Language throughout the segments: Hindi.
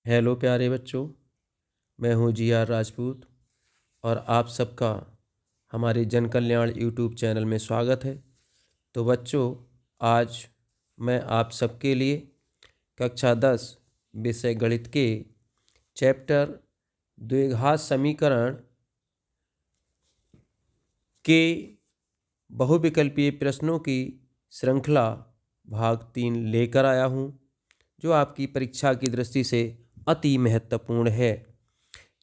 हेलो प्यारे बच्चों, मैं हूँ जी.आर. राजपूत और आप सबका हमारे जन कल्याण यूट्यूब चैनल में स्वागत है। तो बच्चों, आज मैं आप सबके लिए कक्षा 10 विषय गणित के चैप्टर द्विघात समीकरण के बहुविकल्पीय प्रश्नों की श्रृंखला भाग 3 लेकर आया हूँ, जो आपकी परीक्षा की दृष्टि से अति महत्वपूर्ण है,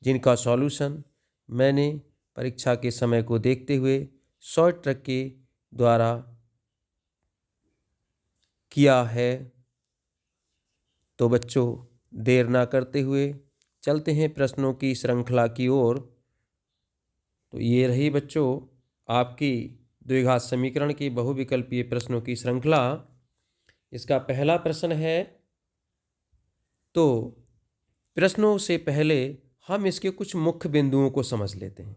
जिनका सॉल्यूशन मैंने परीक्षा के समय को देखते हुए शॉर्ट ट्रिक के द्वारा किया है। तो बच्चों, देर ना करते हुए चलते हैं प्रश्नों की श्रृंखला की ओर। तो ये रही बच्चों आपकी द्विघात समीकरण की बहुविकल्पीय प्रश्नों की श्रृंखला। इसका पहला प्रश्न है, तो प्रश्नों से पहले हम इसके कुछ मुख्य बिंदुओं को समझ लेते हैं।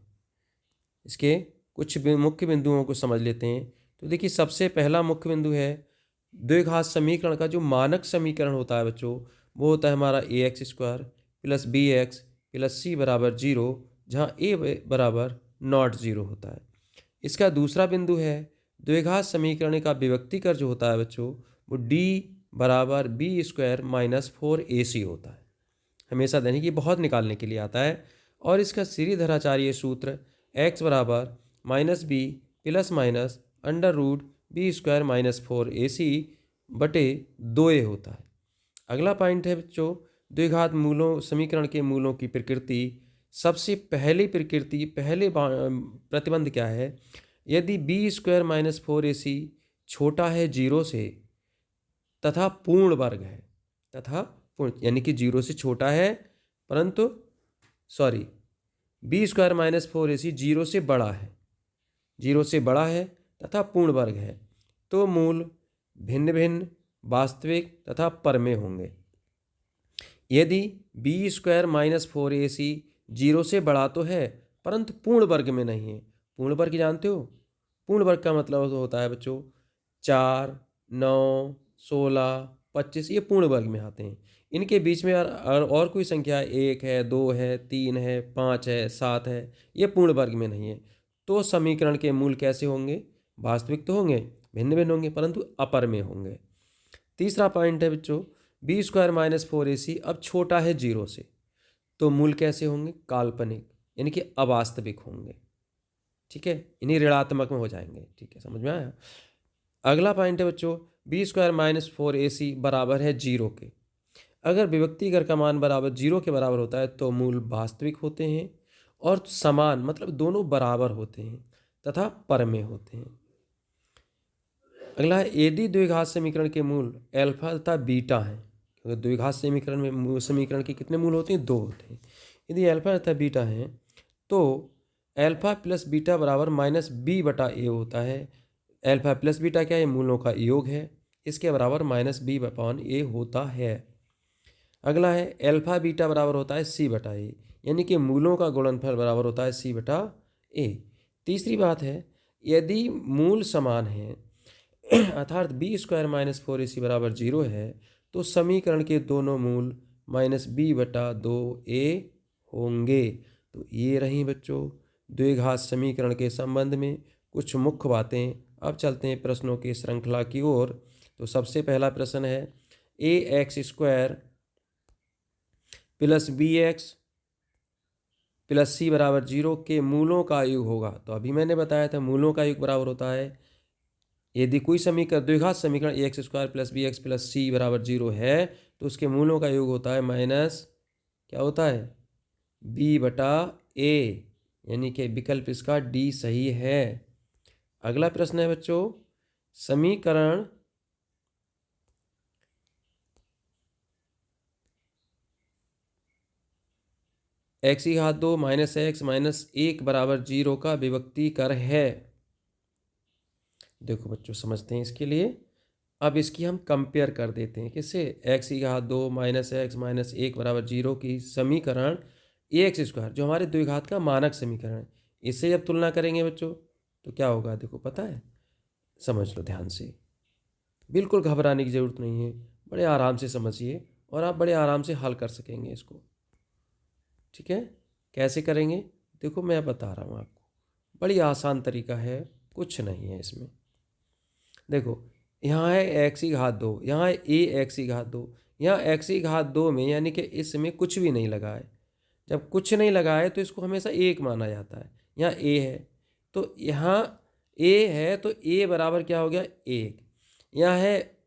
मुख्य बिंदुओं को समझ लेते हैं। तो देखिए, सबसे पहला मुख्य बिंदु है द्विघात समीकरण का जो मानक समीकरण होता है बच्चों, वो होता है हमारा ax² + bx + c = 0, जहाँ a बराबर नॉट 0 होता है। इसका दूसरा बिंदु है द्विघात समीकरण का विभक्तिकर जो होता है बच्चों, वो d = b² - 4ac होता है। हमेशा देने की बहुत निकालने के लिए आता है। और इसका श्रीधराचार्य सूत्र x बराबर -b ± √b² - 4ac बटे 2a होता है। अगला पॉइंट है बच्चों, द्विघात मूलों समीकरण के मूलों की प्रकृति। सबसे पहले प्रतिबंध क्या है? यदि b² - 4ac छोटा है 0 से तथा पूर्ण वर्ग है, यानी कि 0 से छोटा है परंतु b² - 4ac 0 से बड़ा है तथा पूर्ण वर्ग है, तो मूल भिन्न भिन्न वास्तविक तथा परमेय होंगे। यदि b² - 4ac 0 से बड़ा तो है परंतु पूर्ण वर्ग में नहीं है। पूर्ण वर्ग जानते हो? पूर्ण वर्ग का मतलब होता है बच्चों 4, 9, 16, 25, ये पूर्ण वर्ग में आते हैं। इनके बीच में और कोई संख्या 1 है, 2 है, 3 है, 5 है, 7 है, ये पूर्ण वर्ग में नहीं है। तो समीकरण के मूल कैसे होंगे? वास्तविक तो होंगे, भिन्न भिन्न होंगे परंतु अपरमेय होंगे। तीसरा पॉइंट है बच्चों, b² - 4ac अब छोटा है 0 से, तो मूल कैसे होंगे? काल्पनिक, यानी कि अवास्तविक होंगे। ठीक है, इन्हीं ऋणात्मक में हो जाएंगे। ठीक है, समझ में आया? अगला पॉइंट है बच्चों, b² - 4ac बराबर है 0 के। अगर विभक्तिकर का मान बराबर 0 के बराबर होता है तो मूल वास्तविक होते हैं और समान मतलब दोनों बराबर होते हैं तथा परमेय होते हैं। अगला है, यदि द्विघात समीकरण के मूल अल्फा तथा बीटा हैं, क्योंकि द्विघात समीकरण के कितने मूल होते हैं? 2 होते हैं। यदि अल्फा तथा बीटा हैं तो अल्फा प्लस बीटा बराबर -b/a होता है। अल्फा प्लस बीटा क्या है? मूलों का योग है, इसके बराबर -b/a होता है। अगला है, अल्फा बीटा बराबर होता है c/a, यानी कि मूलों का गुणनफल बराबर होता है c/a। तीसरी बात है, यदि मूल समान है अर्थात b² - 4ac बराबर 0 है, तो समीकरण के दोनों मूल -b/2a होंगे। तो ये रही बच्चों द्विघात समीकरण के संबंध में कुछ मुख्य बातें। अब चलते हैं प्रश्नों की श्रृंखला की ओर। तो सबसे पहला प्रश्न है, ax² + bx + c बराबर 0 के मूलों का योग होगा। तो अभी मैंने बताया था मूलों का योग बराबर होता है, यदि कोई द्विघात समीकरण ax² + bx + c बराबर 0 है तो उसके मूलों का योग होता है माइनस क्या होता है? b/a, यानी कि विकल्प इसका डी सही है। अगला प्रश्न है बच्चों, समीकरण x⁻² - x - 1 बराबर 0 का विभक्तिकर है। देखो बच्चों, समझते हैं इसके लिए। अब इसकी हम कंपेयर कर देते हैं किससे? x⁻² - x - 1 बराबर 0 की समीकरण ax² जो हमारे द्विघात का मानक समीकरण है, इससे जब तुलना करेंगे बच्चों तो क्या होगा? देखो, पता है? समझ लो ध्यान से, बिल्कुल घबराने की ज़रूरत नहीं है, बड़े आराम से समझिए और आप बड़े आराम से हल कर सकेंगे इसको। ठीक है, कैसे करेंगे देखो मैं बता रहा हूँ आपको, बड़ी आसान तरीका है, कुछ नहीं है इसमें। देखो यहाँ है एक्स की घात 2, यहाँ है ए एक्स की घात 2, यहाँ एक्स की घात 2 में यानी कि इसमें कुछ भी नहीं लगा है। जब कुछ नहीं लगा है तो इसको हमेशा एक माना जाता है। यहाँ ए है तो यहाँ ए है तो ए बराबर क्या हो गया 1। यहाँ है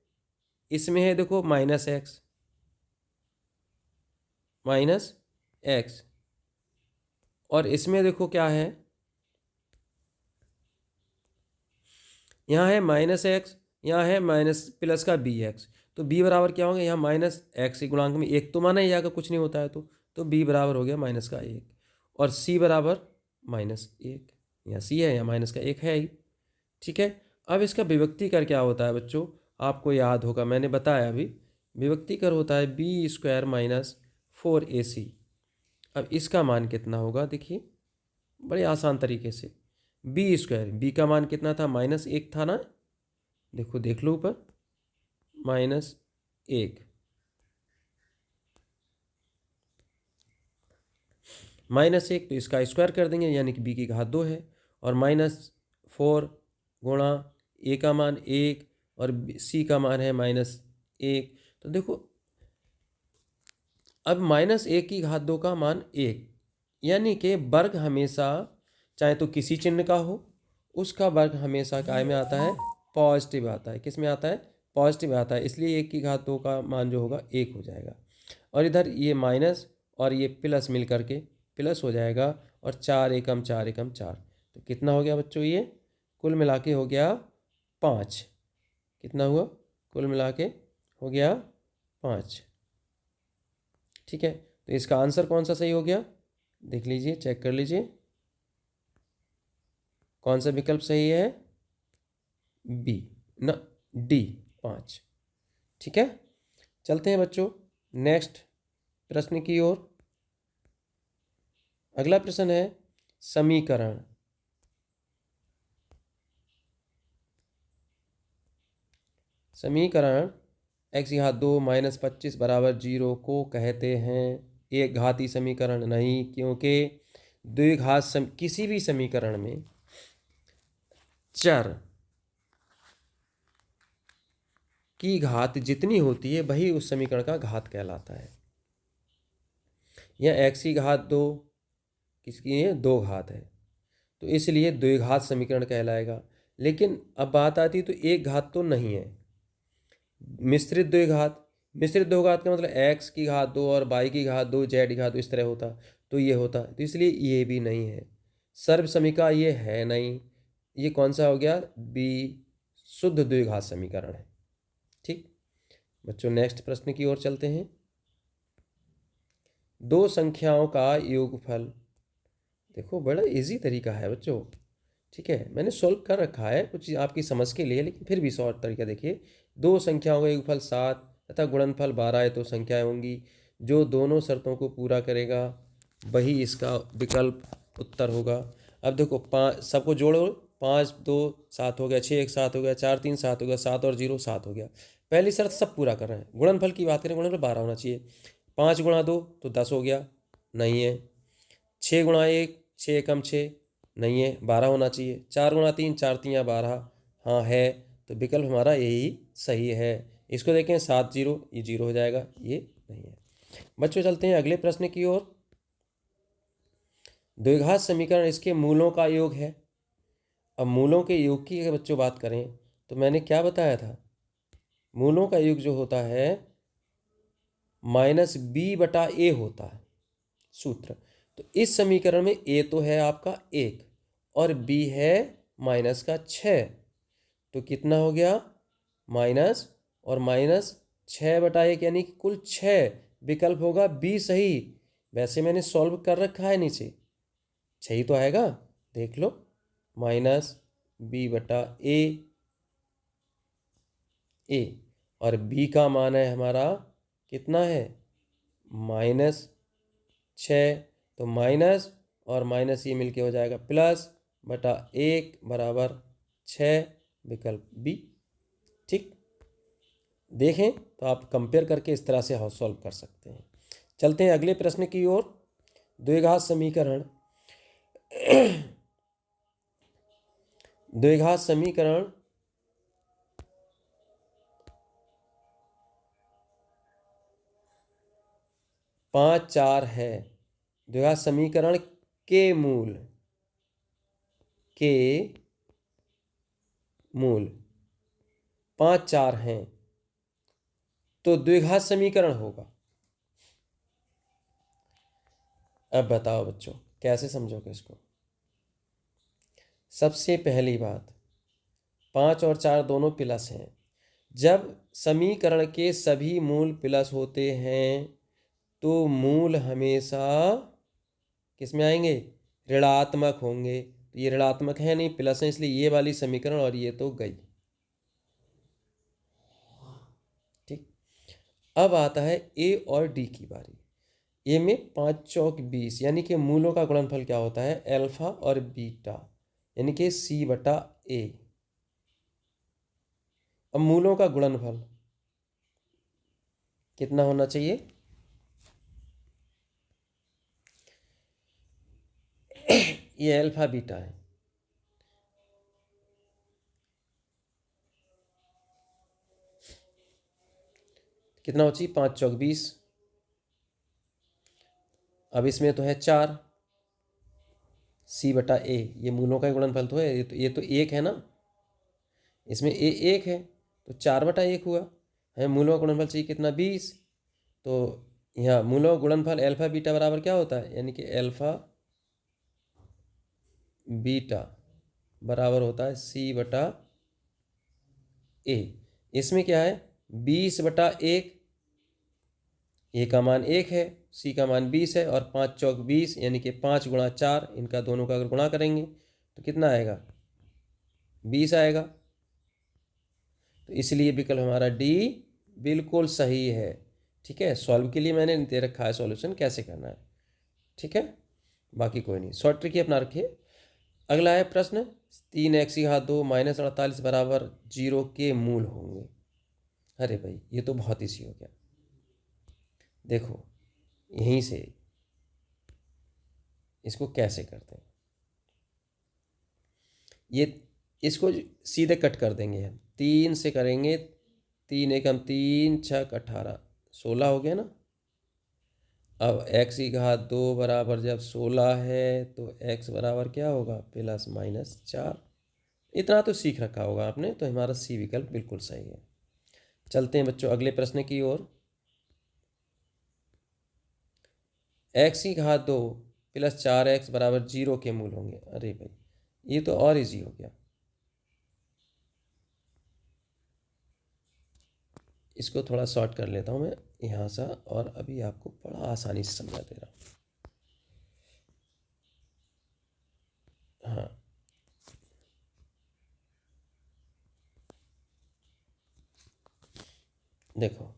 इसमें है देखो माइनस एक्स और इसमें देखो क्या है, यहाँ है -x, यहाँ है माइनस प्लस का bx, तो b बराबर क्या होगा, यहाँ -x के गुणांक में 1 तो माना ही जाएगा, कुछ नहीं होता है तो b बराबर हो गया -1 और c बराबर -1। यहाँ c है, यहाँ -1 है ही। ठीक है, अब इसका विभक्तिकर क्या होता है बच्चों, आपको याद होगा मैंने बताया अभी, विभक्तिकर होता है b² - 4ac। अब इसका मान कितना होगा देखिए बड़े आसान तरीके से, b², b का मान कितना था -1 था ना, देखो देख लो ऊपर -1 -1 तो इसका स्क्वायर कर देंगे यानी कि b की घात 2 है और -4 गुणा a का मान 1 और c का मान है -1। तो देखो अब -1 की घात 2 का मान 1 यानी कि वर्ग हमेशा चाहे तो किसी चिन्ह का हो, उसका वर्ग हमेशा काय में आता है, पॉजिटिव आता है। किस में आता है, पॉजिटिव आता है, इसलिए 1 की घात 2 का मान जो होगा 1 हो जाएगा। और इधर ये माइनस और ये प्लस मिल करके प्लस हो जाएगा और 4 एकम 4 एकम 4, तो कितना हो गया बच्चों, ये कुल मिला के हो गया 5। कितना हुआ, कुल मिला के हो गया 5। ठीक है, तो इसका आंसर कौन सा सही हो गया, देख लीजिए, चेक कर लीजिए कौन सा विकल्प सही है, बी न डी 5। ठीक है, चलते हैं बच्चों नेक्स्ट प्रश्न की ओर। अगला प्रश्न है समीकरण। समीकरण x की घात 2 -25 = 0 को कहते हैं एक घाती समीकरण नहीं, क्योंकि द्विघात किसी भी समीकरण में चर की घात जितनी होती है वही उस समीकरण का घात कहलाता है। यह x की घात 2 किसकी है, 2 घात है, तो इसलिए द्विघात समीकरण कहलाएगा। लेकिन अब बात आती तो एक घात तो नहीं है, मिश्रित द्विघात। मिश्रित द्विघात का मतलब x की घात 2 और y की घात 2 z की घात 2 इस तरह होता, तो ये होता, तो इसलिए ये भी नहीं है। सर्व समीकरण ये है नहीं, ये कौन सा हो गया, बी शुद्ध द्विघात समीकरण है। ठीक बच्चों, नेक्स्ट प्रश्न की ओर चलते हैं। दो संख्याओं का योगफल, देखो बड़ा इजी तरीका है बच्चों। ठीक है, मैंने सॉल्व कर रखा है कुछ आपकी समझ के लिए, लेकिन फिर भी शॉर्ट तरीका देखिए। दो संख्याओं का योगफल 7 तथा गुणनफल 12 है तो संख्याएं होंगी, जो दोनों शर्तों को पूरा करेगा वही इसका विकल्प उत्तर होगा। अब देखो 5 सबको जोड़ो, 5 2 7 हो गया, 6 1 7 हो गया, 4 3 7 हो गया, 7 और 0 7 हो गया। पहली शर्त सब पूरा कर रहे हैं। गुणनफल की बात करें, गुणनफल 12 होना चाहिए। 5 × 2 तो 10 हो गया, नहीं है। 6 × 1 6 एकम 6, नहीं है, 12 होना चाहिए। 4 × 3 4 3 12, हाँ है, तो विकल्प हमारा यही सही है। इसको देखें 7 0, ये 0 हो जाएगा, ये नहीं है। बच्चों चलते हैं अगले प्रश्न की ओर। द्विघात समीकरण इसके मूलों का योग है। अब मूलों के योग की अगर बच्चों बात करें तो मैंने क्या बताया था, मूलों का योग जो होता है -b/a होता है सूत्र। तो इस समीकरण में a तो है आपका 1 और b है -6, तो कितना हो गया, माइनस और -6/1 यानी कि कुल 6, विकल्प होगा बी सही। वैसे मैंने सॉल्व कर रखा है नीचे, सही तो आएगा, देख लो, -b/a और b का मान है हमारा कितना है, -6, तो माइनस और माइनस ये मिलके हो जाएगा +1 = 6, विकल्प बी। ठीक, देखें तो आप कंपेयर करके इस तरह से सॉल्व कर सकते हैं। चलते हैं अगले प्रश्न की ओर। द्विघात समीकरण द्विघात समीकरण 5, 4 है। द्विघात समीकरण के मूल 5, 4 हैं तो द्विघात समीकरण होगा। अब बताओ बच्चों कैसे समझोगे इसको। सबसे पहली बात, 5 और 4 दोनों प्लस हैं। जब समीकरण के सभी मूल प्लस होते हैं तो मूल हमेशा किस में आएंगे? ऋणात्मक होंगे। तो ये ऋणात्मक है नहीं, प्लस है, इसलिए ये वाली समीकरण और ये तो गई। ठीक, अब आता है ए और डी की बारी। ए में 5 चौक 20 यानी कि मूलों का गुणनफल क्या होता है? अल्फा और बीटा यानी कि C/A। अब मूलों का गुणनफल कितना होना चाहिए? ये अल्फा बीटा है। कितना हो चाहिए? 5 चौक 20। अब इसमें तो है 4 C/A, ये मूलों का गुणनफल तो है। ये तो 1 है ना, इसमें ए 1 है तो 4/1 हुआ है। मूलों का गुणनफल चाहिए कितना? 20। तो यहाँ मूलों का गुणनफल अल्फा बीटा बराबर क्या होता है? यानी कि अल्फा बीटा बराबर होता है C/A। इसमें क्या है? 20/1, ए का मान 1 है, सी का मान 20 है, और 5 चौक 20 यानी कि 5 × 4, इनका दोनों का अगर गुणा करेंगे तो कितना आएगा? 20 आएगा। तो इसलिए विकल्प हमारा डी बिल्कुल सही है। ठीक है, सॉल्व के लिए मैंने दे रखा है सॉल्यूशन कैसे करना है। ठीक है, बाकी कोई नहीं, शॉर्ट ट्रिक ही अपना रखिए। अगला है प्रश्न, 3x² - 48 बराबर 0 के मूल होंगे। अरे भाई ये तो बहुत ईजी हो गया। देखो यहीं से इसको कैसे करते हैं, ये इसको सीधे कट कर देंगे हम। 3 से करेंगे, 3 एकम 3, 6 18, 16 हो गया ना। अब x² बराबर जब 16 है तो x बराबर क्या होगा? +/-4। इतना तो सीख रखा होगा आपने, तो हमारा सी विकल्प बिल्कुल सही है। चलते हैं बच्चों अगले प्रश्न की ओर। x² + 4x बराबर 0 के मूल होंगे। अरे भाई ये तो और इजी हो गया। इसको थोड़ा शॉर्ट कर लेता हूँ मैं यहाँ से, और अभी आपको बड़ा आसानी से समझा दे रहा हूँ। हाँ, देखो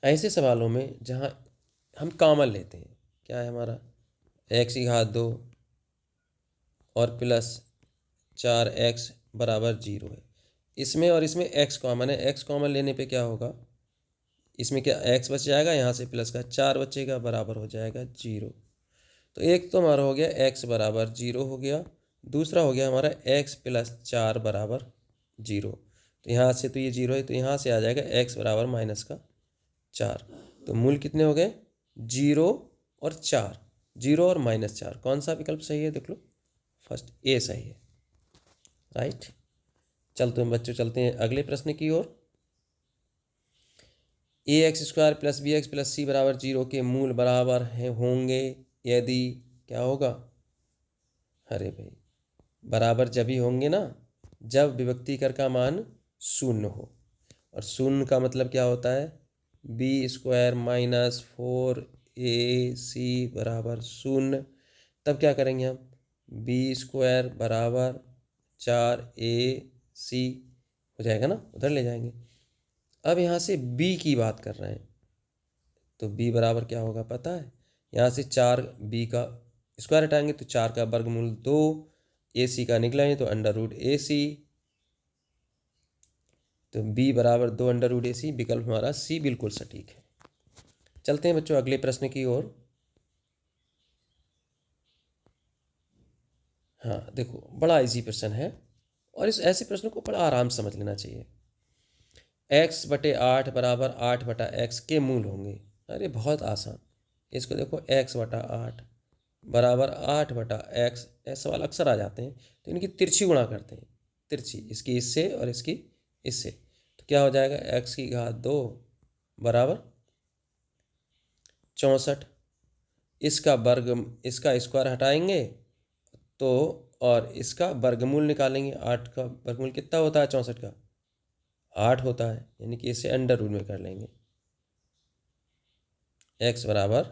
ऐसे सवालों में जहाँ हम कॉमन लेते हैं, क्या है हमारा? x² और +4x बराबर 0 है। इसमें और इसमें x कॉमन है। x कॉमन लेने पे क्या होगा? इसमें क्या x बच जाएगा, यहाँ से प्लस का 4 बचेगा, बराबर हो जाएगा 0। तो एक तो हमारा हो गया x बराबर 0 हो गया, दूसरा हो गया हमारा x + 4 बराबर 0। तो यहाँ से तो ये 0 है, तो यहाँ से आ जाएगा x बराबर -4। तो मूल कितने हो गए? 0 और 4। 0 और -4, कौन सा विकल्प सही है? देख लो, फर्स्ट ए सही है। राइट, चलते हैं बच्चों, चलते हैं अगले प्रश्न की ओर। ax² + bx + c बराबर 0 के मूल बराबर हैं होंगे यदि क्या होगा? अरे भाई बराबर जब ही होंगे ना जब विभक्तिकर का मान 0 हो। और 0 का मतलब क्या होता है? b² - 4ac बराबर 0। तब क्या करेंगे हम? b² बराबर 4ac हो जाएगा ना, उधर ले जाएंगे। अब यहाँ से b की बात कर रहे हैं तो b बराबर क्या होगा पता है? यहाँ से 4b का स्क्वायर हटाएंगे तो 4 का वर्गमूल 2, ac का निकला है तो √ac तो b बराबर 2 अंडर रूट AC, विकल्प हमारा C बिल्कुल सटीक है। चलते हैं बच्चों अगले प्रश्न की ओर। हाँ देखो, बड़ा इजी प्रश्न है और इस ऐसे प्रश्नों को बड़ा आराम से समझ लेना चाहिए। x/8 बराबर 8/x के मूल होंगे। अरे बहुत आसान, इसको देखो, x/8 बराबर 8/x, ऐसे सवाल अक्सर आ जाते हैं, तो इनकी तिरछी गुणा करते हैं, तिरछी, इसकी इससे और इसकी इससे, तो क्या हो जाएगा, x⁻2 बराबर 64, इसका वर्ग, इसका स्क्वायर हटाएंगे तो, और इसका वर्गमूल निकालेंगे। 8 का वर्गमूल कितना होता है 64 का, 8 होता है, यानी कि इसे अंडर रूट में कर लेंगे, x बराबर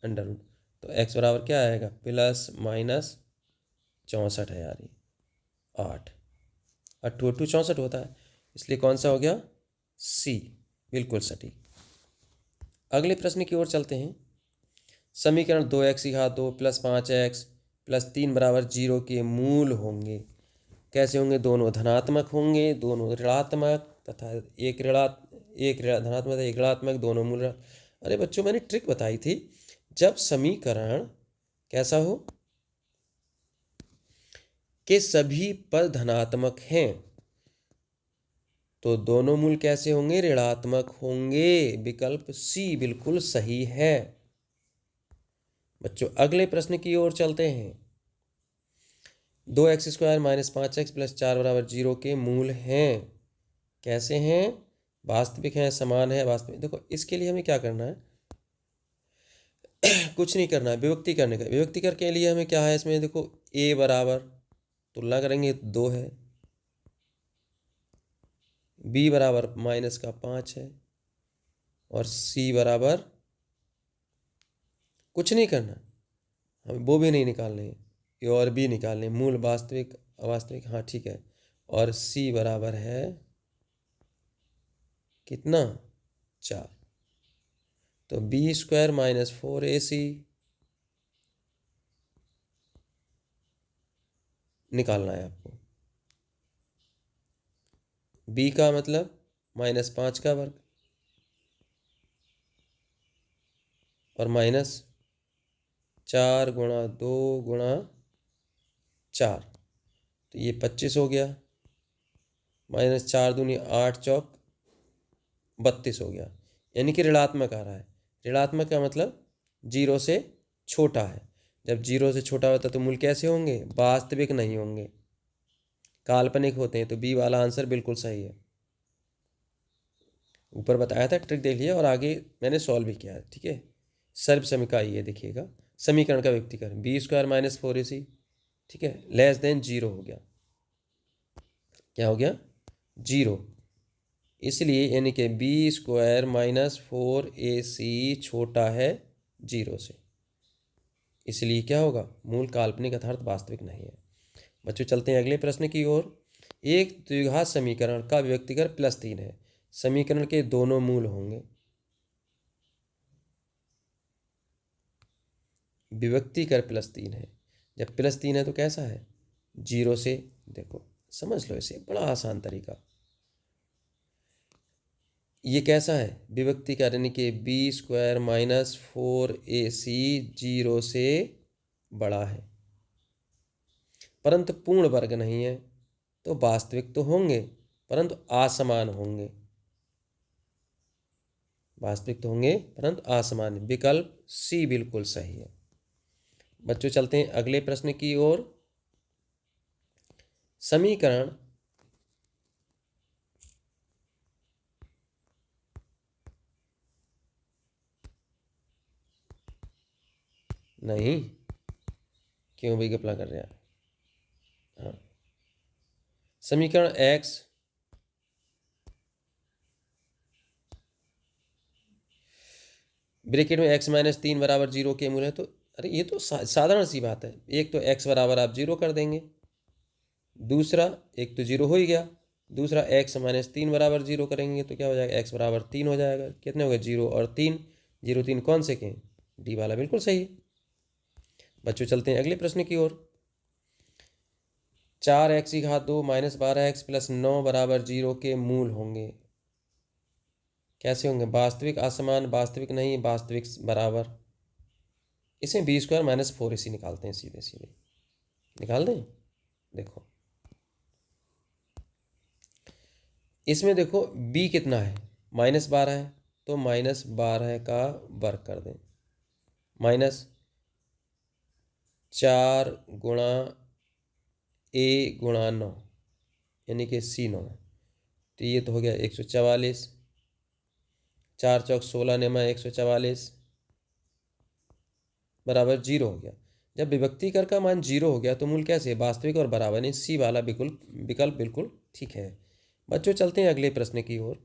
अंडर रूट, तो x बराबर क्या आएगा, प्लस माइनस 64 है यार, ये 8, 8 8 64 होता है, इसलिए कौन सा हो गया, C बिल्कुल सटीक। अगले प्रश्न की ओर चलते हैं। समीकरण 2x⁻2 प्लस 5x प्लस 3 बराबर 0 के मूल होंगे। कैसे होंगे, दोनों धनात्मक होंगे, दोनों ऋणात्मक, तथा एक धनात्मक एक ऋणात्मक, दोनों मूल। अरे बच्चों, मैंने ट्रिक बताई थी, जब समीकरण कैसा हो कि सभी पद धनात्मक हैं तो दोनों मूल कैसे होंगे, ऋणात्मक होंगे, विकल्प C बिल्कुल सही है। बच्चों अगले प्रश्न की ओर चलते हैं। 2x² माइनस 5x प्लस 4 बराबर 0 के मूल हैं। कैसे हैं, वास्तविक हैं, समान है, वास्तविक। देखो इसके लिए हमें क्या करना है, कुछ नहीं करना है, विभक्ति करने का। विभक्ति करके लिए हमें क्या है, इसमें देखो a बराबर, तुलना करेंगे 2 है, b बराबर माइनस का 5 है, और c बराबर, कुछ नहीं करना, हमें वो भी नहीं निकालने, ए और बी निकालने, मूल वास्तविक अवास्तविक, हाँ ठीक है, और c बराबर है कितना, 4, तो b² माइनस 4ac निकालना है आपको। b का मतलब -5 का वर्ग और माइनस 4 गुणा 2 गुणा 4, तो ये 25 हो गया, माइनस 4 दूनी 8 चौक 32 हो गया, यानी कि ऋणात्मक आ रहा है। ऋणात्मक का मतलब 0 से छोटा है, जब 0 से छोटा होता है तो मूल कैसे होंगे, वास्तविक नहीं होंगे, काल्पनिक होते हैं, तो बी वाला आंसर बिल्कुल सही है। ऊपर बताया था, ट्रिक देख लिया और आगे मैंने सॉल्व भी किया है, ठीक है। सर्व समीकरण ये देखिएगा, समीकरण का व्यक्तीकरण, b² माइनस 4ac, ठीक है, लेस देन 0 हो गया, क्या हो गया, 0, इसलिए यानी कि b² माइनस 4ac छोटा है 0 से, इसलिए क्या होगा, मूल काल्पनिक अर्थात वास्तविक नहीं है। बच्चों चलते हैं अगले प्रश्न की ओर। एक द्विघात समीकरण का व्यक्तीकरण +3 है, समीकरण के दोनों मूल होंगे। विभक्तिकर +3 है, जब +3 है तो कैसा है, 0 से, देखो समझ लो इसे, बड़ा आसान तरीका। ये कैसा है, विभक्ति करने के b² माइनस 4ac 0 से बड़ा है, परंतु पूर्ण वर्ग नहीं है, तो वास्तविक तो होंगे परंतु असमान होंगे, वास्तविक तो होंगे परंतु असमान, विकल्प C बिल्कुल सही है। बच्चों चलते हैं अगले प्रश्न की ओर। समीकरण नहीं, क्यों भी गपला कर रहे हैं, हाँ, समीकरण x ब्रैकेट में x-3 बराबर 0 के मूल है, तो अरे ये तो साधारण सी बात है, एक तो x बराबर आप 0 कर देंगे, दूसरा एक तो 0 हो ही गया, दूसरा x-3 बराबर 0 करेंगे तो क्या हो जाएगा, x बराबर 3 हो जाएगा, कितने हो गए, 0 और 3, 0 3 कौन से के, डी वाला बिल्कुल सही है। बच्चों चलते हैं अगले प्रश्न की ओर। 4x² माइनस 12x प्लस 9 बराबर 0 के मूल होंगे। कैसे होंगे? वास्तविक, असमान, वास्तविक नहीं, वास्तविक, बराबर। इसमें b² माइनस 4ac निकालते हैं, सीधे सीधे निकाल दें। देखो इसमें देखो b कितना है, -12 है, तो -12 का वर्ग कर दें, माइनस 4 गुणा a गुणा 9 यानी कि c9, तो ये तो हो गया 144, 4 चौक 16 नेमा 144 बराबर 0 हो गया। जब विभक्तिकर का मान 0 हो गया तो मूल कैसे? वास्तविक और बराबर, नहीं, सी वाला विकल्प बिल्कुल ठीक है। बच्चों चलते हैं अगले प्रश्न की ओर।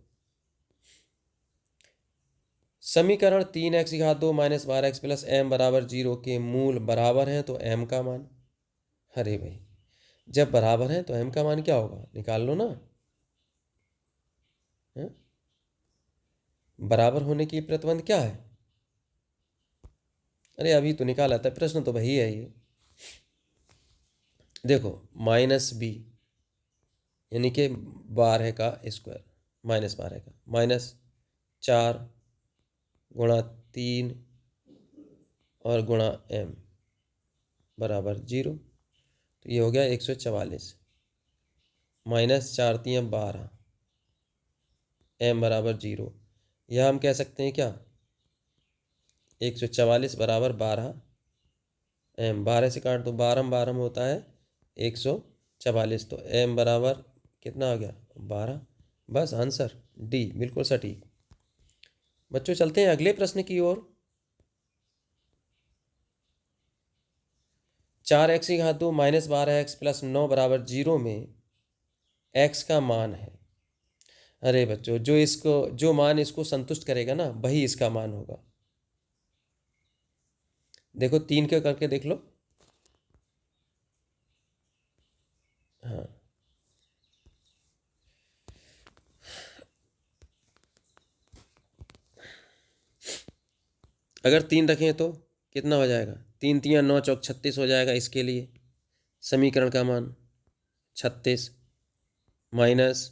समीकरण 3x² minus 12x plus m बराबर 0 के मूल बराबर हैं तो m का मान। अरे भाई, जब बराबर हैं तो m का मान क्या होगा? निकाल लो ना। है? बराबर होने की प्रतिबंध क्या है? अरे अभी तो निकाला था, प्रश्न तो वही है ये। देखो -b यानी कि 12 का स्क्वायर, -12 का, माइनस 4 गुणा 3 और गुणा m बराबर 0, तो ये हो गया 144, माइनस 4 3 12, m बराबर 0। यह हम कह सकते हैं क्या? 144 बराबर 12 m, 12 से काट दो, 12 12 में होता है 144, तो m बराबर कितना आ गया? 12। बस आंसर डी बिल्कुल सटीक। बच्चों चलते हैं अगले प्रश्न की ओर। 4x² माइनस 12x प्लस 9 बराबर 0 में x का मान है। अरे बच्चों, जो मान इसको संतुष्ट करेगा ना, वही इसका मान होगा। देखो 3 के करके देख लो। हाँ, अगर 3 रखें तो कितना हो जाएगा? 3 3 9 चौक 36 हो जाएगा। इसके लिए समीकरण का मान 36 minus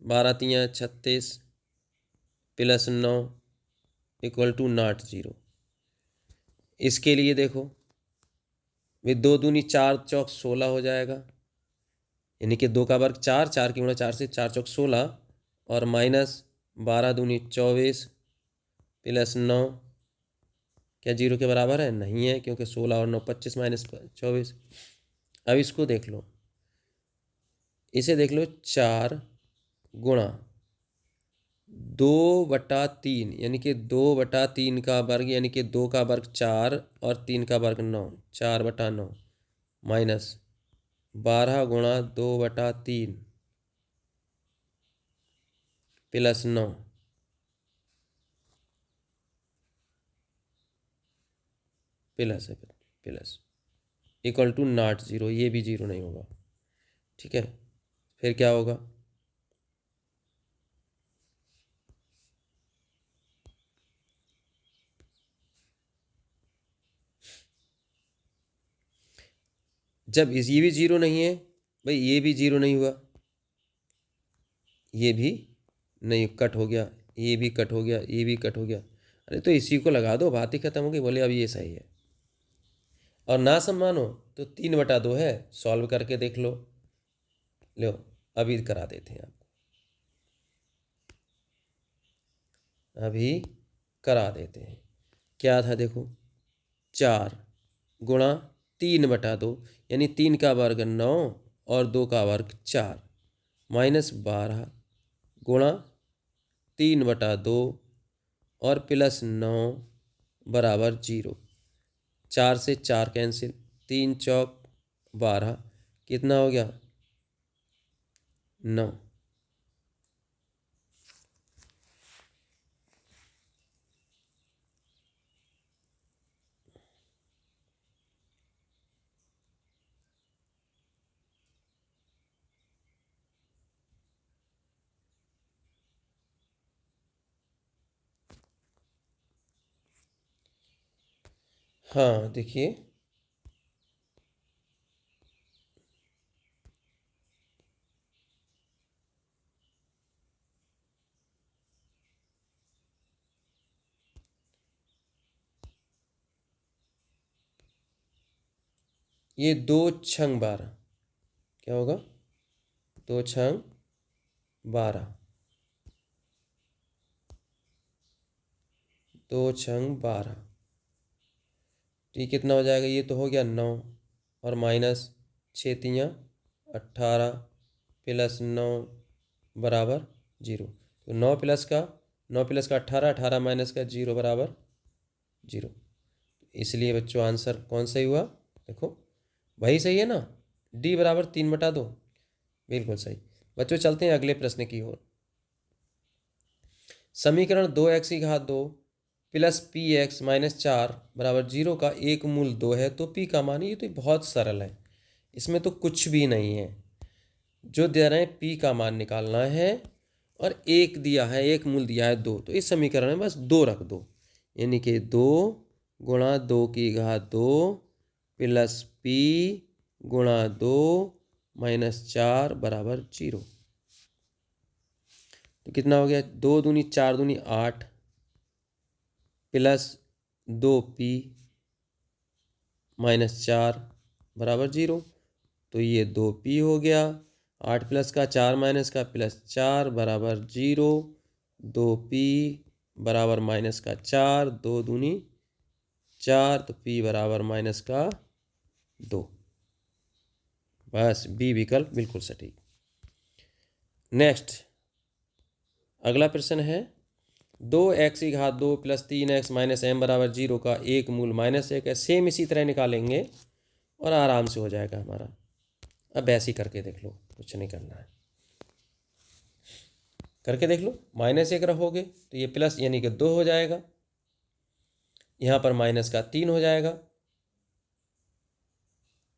12 3 36 plus 9 equal to not 0। इसके लिए देखो, वे 2 दूनी 4 चौक 16 हो जाएगा, यानी कि 2 का वर्ग 4, 4 की गुणा 4 से 4 चौक 16, और माइनस 12 दूनी 24 प्लस 9, क्या 0 के बराबर है? नहीं है, क्योंकि 16 और 9 25 माइनस 24। अब इसको देख लो, इसे देख लो, 4 गुणा 2/3 यानी कि 2/3 का वर्ग, यानी कि 2 का वर्ग 4 और 3 का वर्ग 9, 4/9 माइनस 12 गुणा 2/3 प्लस 9 प्लस है, प्लस इक्वल टू नॉट 0। ये भी 0 नहीं होगा। ठीक है, फिर क्या होगा? जब ये भी 0 नहीं है भाई, ये भी 0 नहीं हुआ, ये भी नहीं, कट हो गया, ये भी कट हो गया, ये भी कट हो गया। अरे तो इसी को लगा दो, बात ही खत्म हो गई। बोले अब ये सही है। और ना सम्मानो तो 3/2 है, सॉल्व करके देख लो। लो अभी करा देते हैं आपको, अभी करा देते हैं। क्या था देखो, 4 गुणा 3/2 यानी 3 का वर्ग 9 और 2 का वर्ग 4, माइनस 12 गुणा 3/2 और प्लस 9 बराबर 0। 4 से 4 कैंसिल, 3 चौक 12, कितना हो गया? 9। हाँ देखिए, ये 2×12 क्या होगा, 2×12, 2×12, तो ये कितना हो जाएगा, ये तो हो गया 9 और माइनस 6×3 = 18 प्लस 9 बराबर 0। तो 9 प्लस का 18, 18 माइनस का 0 बराबर 0। इसलिए बच्चों आंसर कौन सही हुआ, देखो वही सही है ना, D बराबर 3/2, बिल्कुल सही। बच्चों चलते हैं अगले प्रश्न की ओर। समीकरण 2x² प्लस px माइनस 4 बराबर 0 का एक मूल 2 है तो p का मान, ये तो बहुत सरल है, इसमें तो कुछ भी नहीं है। जो दे रहे हैं p का मान निकालना है और एक दिया है, एक मूल दिया है 2, तो इस समीकरण में बस 2 रख दो, यानी कि 2 गुणा 2² प्लस p गुणा 2 माइनस 4 बराबर 0। तो कितना हो गया, 2 दूनी 4 दूनी 8 प्लस 2p माइनस 4 बराबर 0। तो ये 2p हो गया, 8 प्लस का 4 माइनस का प्लस 4 बराबर 0। 2p बराबर माइनस का 4, 2 दूनी 4, तो p बराबर माइनस का 2। बस बी विकल्प बिल्कुल सटीक। नेक्स्ट अगला प्रश्न है 2x² plus 3x minus m बराबर 0 का एक मूल -1 है। सेम इसी तरह निकालेंगे और आराम से हो जाएगा हमारा। अब ऐसे ही करके देख लो, कुछ नहीं करना है, करके देख लो। -1 रखोगे तो ये प्लस यानी कि 2 हो जाएगा, यहाँ पर माइनस का 3 हो जाएगा,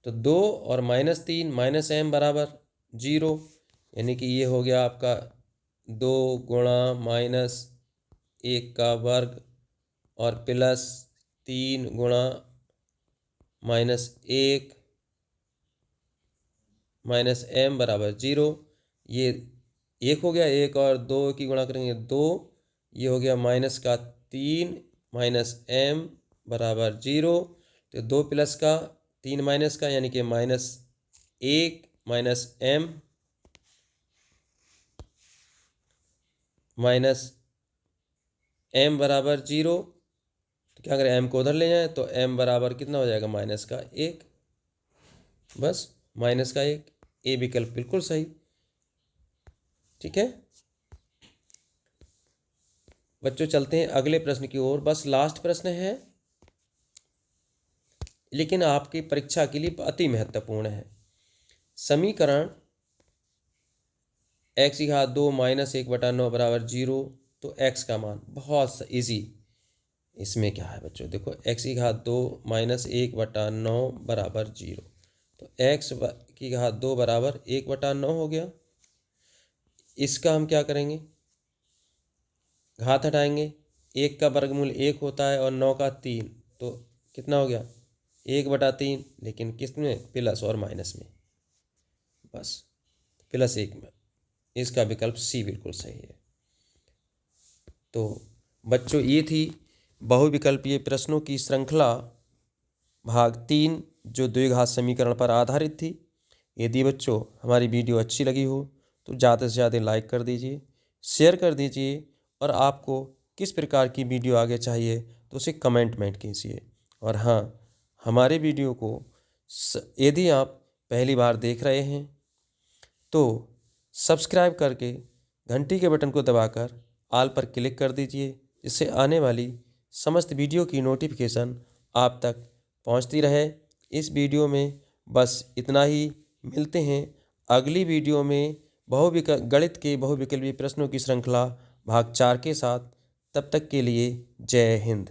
तो 2 और -3 माइनस m बराबर 0, यानी कि ये हो गया आपका 2 गुणा -1 का वर्ग और प्लस 3 गुणा -1 माइनस m बराबर 0। ये 1 हो गया, 1 और 2 की गुणा करेंगे 2, ये हो गया माइनस का 3 माइनस m बराबर 0। तो 2 प्लस का 3 माइनस का यानी कि -1 माइनस m माइनस m बराबर 0। तो क्या करें, m को उधर ले जाएं तो m बराबर कितना हो जाएगा, माइनस का 1, बस माइनस का 1। ए विकल्प बिल्कुल सही, ठीक है बच्चों। चलते हैं अगले प्रश्न की ओर, बस लास्ट प्रश्न है लेकिन आपकी परीक्षा के लिए अति महत्वपूर्ण है। समीकरण x² माइनस 1/9 बराबर 0, तो x का मान बहुत इजी। इसमें क्या है बच्चों, देखो x² माइनस 1/9 बराबर 0, तो x² बराबर 1/9 हो गया। इसका हम क्या करेंगे, घात हटाएंगे, 1 का वर्गमूल 1 होता है और 9 का 3, तो कितना हो गया 1/3, लेकिन किस में, प्लस और माइनस में, बस +1 में। इसका विकल्प सी बिल्कुल सही है। तो बच्चों ये थी बहुविकल्पीय प्रश्नों की श्रृंखला भाग 3 जो द्विघात समीकरण पर आधारित थी। यदि बच्चों हमारी वीडियो अच्छी लगी हो तो ज़्यादा से ज़्यादा लाइक कर दीजिए, शेयर कर दीजिए, और आपको किस प्रकार की वीडियो आगे चाहिए तो उसे कमेंट में कीजिए। और हाँ, हमारे वीडियो को यदि आप पहली बार देख रहे हैं तो सब्सक्राइब करके घंटी के बटन को दबाकर ऑल पर क्लिक कर दीजिए, जिससे आने वाली समस्त वीडियो की नोटिफिकेशन आप तक पहुंचती रहे। इस वीडियो में बस इतना ही, मिलते हैं अगली वीडियो में गणित के बहुविकल्पीय प्रश्नों की श्रृंखला भाग 4 के साथ। तब तक के लिए जय हिंद।